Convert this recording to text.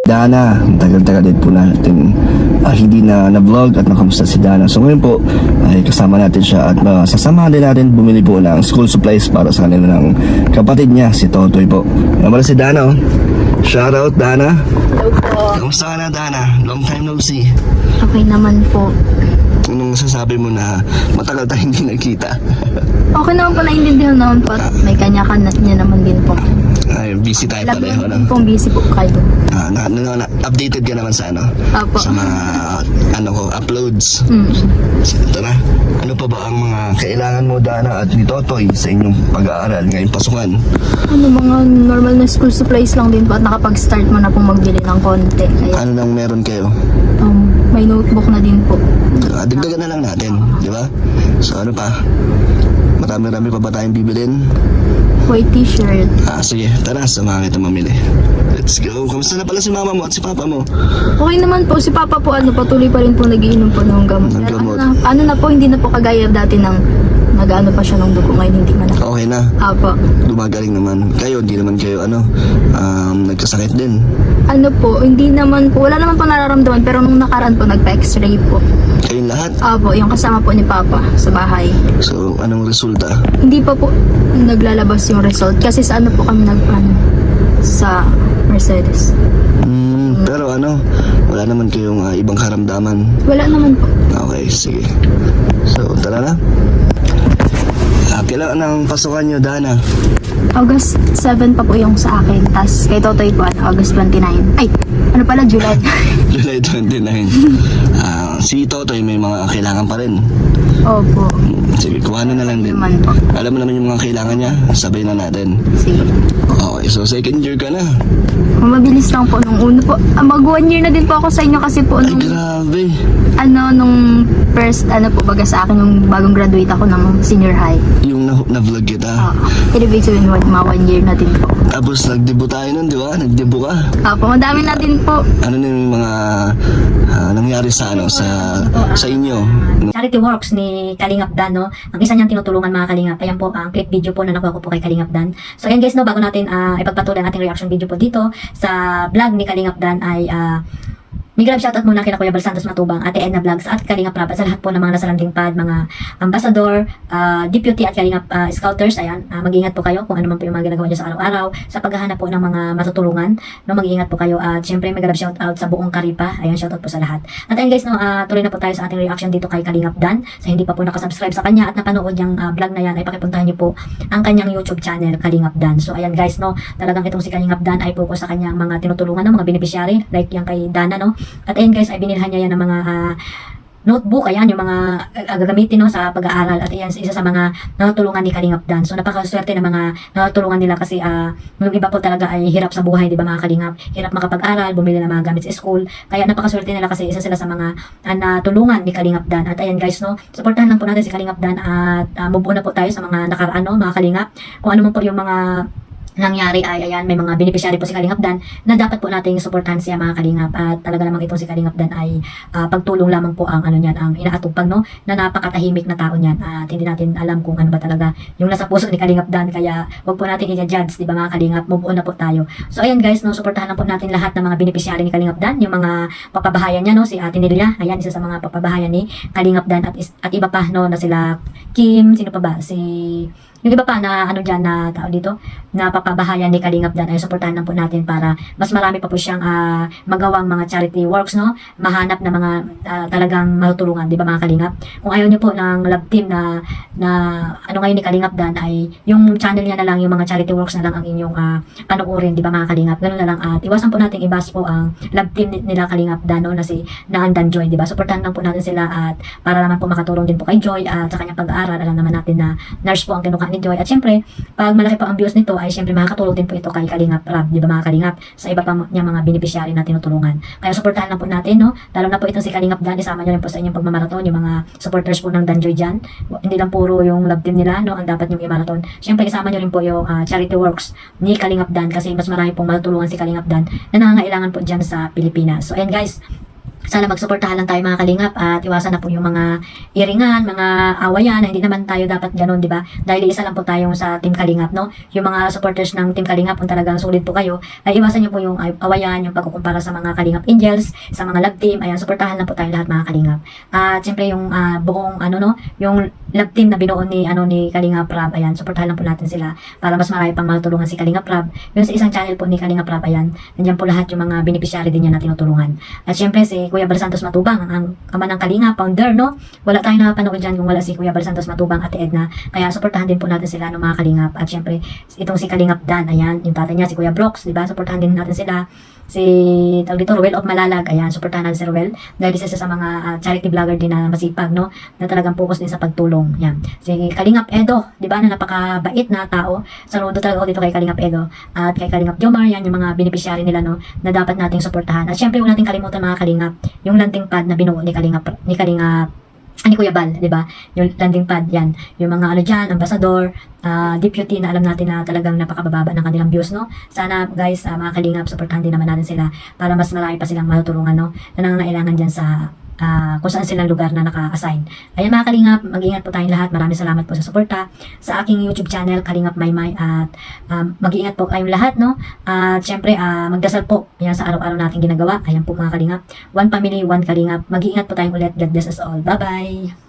Dana, tagal-tagal din po natin hindi na-vlog at nakamusta si Dana. So ngayon po ay kasama natin siya at sasamahan din natin bumili po ng school supplies para sa kanila ng kapatid niya, si Totoy po. Yan pala si Dana, oh. Shoutout Dana. Hello po. Kamusta ka na Dana? Long time no see. Okay naman po. Anong masasabi mo na matagal tayong hindi nagkita? Okay naman po, naiintindihan naman po. May kanya-kanya naman din po. Ay, busy tayo Alam pareho, naman no? din pong busy po kayo. Updated ka naman sa ano? Opo. Sa mga uploads. Mm. Ito na. Ano pa ba ang mga kailangan mo Dana at ni Totoy sa inyong pag-aaral ngayong pasukan? Ano, mga normal na school supplies lang din po at nakapag-start mo na pong magbili ng konti. Kaya, Ano nang meron kayo? may notebook na din po. Dagdagan na lang natin, di ba? So ano pa? Marami-rami pa ba tayong bibilin? White t-shirt. Sige, tara, samahan kita mamili. Let's go. Kamusta na pala si mama mo at si papa mo? Okay naman po, si Papa po patuloy pa rin po nagiinom po ng gamot. Ng Pero gamot. ano na po, hindi na po kagaya dati ng nag-ano pa siya ng dugo, ngayon hindi man na. Okay na. Apo. Lumagaling naman. Kayo, hindi naman kayo nagkasakit din. Ano po, hindi naman po, wala naman po nararamdaman, pero nung nakaraan po, nagpa-x-ray po. Kayong lahat. Apo, yung kasama po ni Papa sa bahay. So, anong resulta? Hindi pa po naglalabas yung result kasi sa ano po kami sa Mercedes. Pero wala naman kayong ibang karamdaman. Wala naman po. Okay, sige. So, tara na. Kailan ang pasukan nyo, Dana? August 7 pa po yung sa akin. Tapos kay Totoy po, August 29. Ay, ano pala, July. July 29. Si Totoy may mga kailangan pa rin. Opo. Sige, kuha na lang din. Naman po. Alam mo naman yung mga kailangan niya, sabay na natin. Sige. Okay, so second year ka na. Mabilis lang po nung uno po. Mag 1 year na din po ako sa inyo kasi po Ay, nung, grabe. nung first, po baga sa akin, nung bagong graduate ako ng senior high. Yung na-vlog kita. Ibig sabihin, mga 1 year na din po. Tapos nag-debut tayo nun, di ba? Nag-debut ka. Opo, madami na din po. Ano na yung mga nangyari sa sa inyo? Charity works ni Kalingap Dan, no? Ang isa niyang tinutulungan mga Kalingap. Ayan po ang clip video po na nakuha ko po kay Kalingap Dan. So ayan guys, no, bago natin ipagpatuloy ang ating reaction video po dito sa vlog ni Kalingap Dan ay Miguel shoutout muna kina Kuya Bal Santos Matubang, Ate Edna Vlogs at Kalingap Rap at sa lahat po ng mga nasa landing pad, mga ambassador, deputy at Kalingap scouters. Ayan, mag-ingat po kayo kung ano man po yung mga ginagawa nyo sa araw-araw sa paghahanap po ng mga matutulungan. No, mag-ingat po kayo at syempre may shoutout sa buong Karipa. Ayan, shoutout po sa lahat. At ayan guys, no, tuloy na po tayo sa ating reaction dito kay Kalingap Dan. Sa hindi pa po nakasubscribe sa kanya at napanood yung vlog na yan ay pakipuntahan nyo po ang kanyang YouTube channel, Kalingap Dan. So ayan guys, no, talagang itong si Kalingap Dan ay focus sa kanyang mga tinutulungan ng mga beneficiary like yung kay Dana, no. At ayun guys, ay binilhan niya yan ng mga notebook, ayan, yung mga gagamitin, no, sa pag-aaral. At ayan, isa sa mga natulungan ni Kalingap Dan. So napakaswerte ng mga natulungan nila kasi yung iba po talaga ay hirap sa buhay, di ba mga Kalingap? Hirap makapag-aral, bumili ng mga gamit sa school. Kaya napakaswerte nila kasi isa sila sa mga natulungan ni Kalingap Dan. At ayan guys, no, supportahan lang po natin si Kalingap Dan at move on na po tayo sa mga nakaraan, no, mga Kalingap. Kung ano man po yung mga nangyari ay ayan, may mga beneficiary po si Kalingap Dan na dapat po nating suportahan siya mga Kalingap. At talaga namang itong si Kalingap Dan ay pagtulong lamang po ang niyan, ang inaatupag, no, na napakatahimik na tao niyan. At hindi natin alam kung ano ba talaga yung nasa puso ni Kalingap Dan, kaya wag po natin i-judge, di ba mga Kalingap? Move on na po tayo. So ayan guys, no, suportahan lang po natin lahat ng mga beneficiary ni Kalingap Dan, yung mga papabahayan niya, no, si Ate Nelia, ayan, isa sa mga papabahayan ni Kalingap Dan at iba pa, no, na sila Kim, sino pa ba? Yung iba pa na dyan na tao dito na papabahayan ni Kalingap Dan ay suportahan lang po natin para mas marami pa po siyang magawang mga charity works, no, mahanap na mga talagang matutulungan, di ba mga Kalingap? Kung ayaw niyo po ng love team na ngayon ni Kalingap Dan ay yung channel niya na lang, yung mga charity works na lang ang inyong panoorin, di ba mga Kalingap? Ganun na lang at iwasan po natin ibas po ang love team nila Kalingap Dan, no, na si Dan Joy, di ba? Suportahan lang po natin sila at para naman po makatulong din po kay Joy at sa kanyang pag-aaral. Alam naman natin na nurse po ang kinuha ni Joy. At syempre, pag malaki pa ang views nito, ay syempre makakatulong din po ito kay Kalingap Rap, di ba mga Kalingap? Sa iba pa niya mga beneficiary na tinutulungan. Kaya suportahan lang po natin, no? Lalo na po itong si Kalingap Dan, isama niyo rin po sa inyong pagmamarathon, yung mga supporters po ng Dan Joy dyan. Hindi lang puro yung love team nila, no, ang dapat yung i-marathon. Syempre, isama niyo rin po yung charity works ni Kalingap Dan kasi mas marami pong matutulungan si Kalingap Dan na nangangailangan po dyan sa Pilipinas. So, ayan guys, sana magsuportahan lang tayo mga kalingap at iwasan na po yung mga iringan, mga awayan na hindi naman tayo dapat ganun, di ba? Dahil isa lang po tayong sa Team Kalingap, no? Yung mga supporters ng Team Kalingap, kung talagang sulit po kayo, ay iwasan nyo po yung awayan, yung pagkukumpara sa mga Kalingap Angels, sa mga love team. Ayan, suportahan lang po tayo lahat mga kalingap. At siyempre yung buong yung love team na binuo ni Kalingap Rab, ayan, suportahan lang po natin sila para mas marami pang matulungan si Kalingap Rab. Yun sa isang channel po ni Kalingap Rab, ayan, nandiyan po lahat yung mga beneficiary din niya na tinutulungan. At siyempre si Kuya Bal Santos Matubang, ang ama ng Kalingap, founder, no? Wala tayong napanood dyan kung wala si Kuya Bal Santos Matubang, Ate Edna. Kaya suportahan din po natin sila ng mga Kalingap. At siyempre itong si Kalingap Dan, ayan, yung tatay niya si Kuya Brooks, di ba? Suportahan din natin sila. Si tawag dito, Ruel of Malalag, ayan, suportahan natin si Ruel dahil isa sa mga charity vlogger din na masipag, no? Na talagang focus din sa pagtulong. Yan. Si Kalingap Edo, di ba, na napakabait na tao. Saludo talaga ako dito kay Kalingap Edo at kay Kalingap Jomar, yan yung mga beneficiary nila, no, na dapat nating suportahan. At syempre, huwag nating kalimutan mga Kalingap, yung landing pad na binuo ni Kalingap ni Kuya Bal, di ba? Yung landing pad, yan. Yung mga dyan, ambassador, deputy na alam natin na talagang napakababa ng kanilang views, no? Sana, guys, mga Kalingap, supportahan din naman natin sila para mas marami pa silang matutulungan, no? Na nangangailangan dyan sa kung saan silang lugar na naka-assign. Ayan mga Kalingap, mag-ingat po tayong lahat. Maraming salamat po sa suporta sa aking YouTube channel, Kalingap Maymay, at mag-ingat po kayong lahat, no? At syempre, magdasal po yan sa araw-araw nating ginagawa. Ayan po mga Kalingap. One family, one Kalingap. Mag-ingat po tayong ulit. God bless us all. Bye-bye!